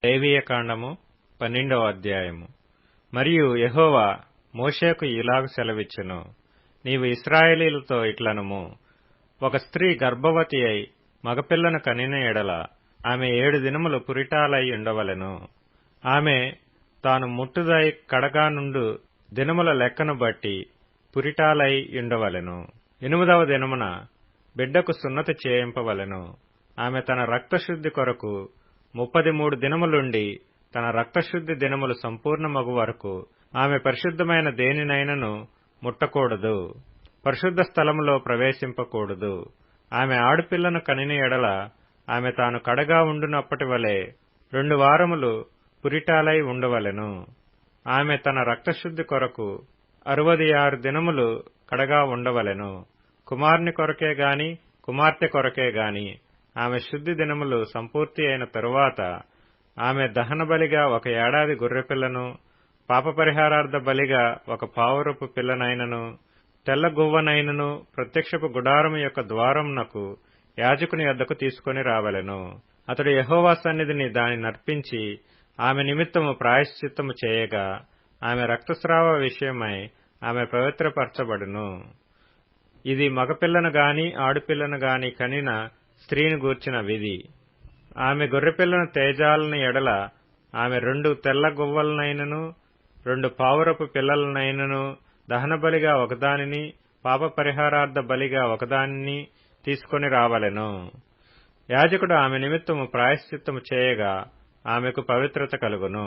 లేవియకాండము 12వ అధ్యాయము. మరియు యెహోవా మోషేకు ఇలాగు సెలవిచ్చెను, నీవు ఇశ్రాయేలీయులతో ఇట్లనుము, ఒక స్త్రీ గర్భవతి అయి మగపిల్లను కనిన ఎడల ఆమె 7 దినములు పురిటాలై ఉండవలెను. ఆమె తాను ముట్టుదై కడగా నుండు దినముల లెక్కను బట్టి పురిటాలై ఉండవలెను. 8వ దినమున బిడ్డకు సున్నతి చేయింపవలెను. ఆమె తన రక్తశుద్ధి కొరకు 33 దినములుండి తన రక్తశుద్ధి దినములు సంపూర్ణమగు వరకు ఆమె పరిశుద్ధమైన దేనినైనను ముట్టకూడదు, పరిశుద్ధ స్థలములో ప్రవేశింపకూడదు. ఆమె ఆడపిల్లను కనిన ఎడల ఆమె తాను కడగా ఉండునప్పటి వలె 2 వారములు పురిటాలై ఉండవలెను. ఆమె తన రక్తశుద్ధి కొరకు 66 దినములు కడగా ఉండవలెను. కుమారుని కొరకే గాని కుమార్తె కొరకే గాని ఆమె శుద్ధి దినములు సంపూర్తి అయిన తరువాత ఆమె దహన బలిగా 1 ఏడాది గొర్రెపిల్లను, పాపపరిహారార్థ బలిగా 1 పావురపు పిల్లనైనను, తెల్ల గువ్వనైనను ప్రత్యక్షపు గుడారము యొక్క ద్వారమునకు యాజకుని యొద్దకు తీసుకొని రావలెను. అతడు యెహోవా సన్నిధిని దాని నర్పించి ఆమె నిమిత్తము ప్రాయశ్చిత్తము చేయగా ఆమె రక్తస్రావ విషయమై ఆమె పవిత్రపరచబడును. ఇది మగపిల్లను గాని ఆడపిల్లను గాని కనిన స్త్రీని గూర్చిన విధి. ఆమె గొర్రెపిల్లను తేజాలని ఎడల ఆమె 2 తెల్ల గువ్వలనైనను 2 పావురపు పిల్లలనైనను దహనబలిగా ఒకదానిని, పాప పరిహారార్థ బలిగా ఒకదానిని తీసుకొని రావలెను. యాజకుడు ఆమె నిమిత్తము ప్రాయశ్చిత్తము చేయగా ఆమెకు పవిత్రత కలుగును.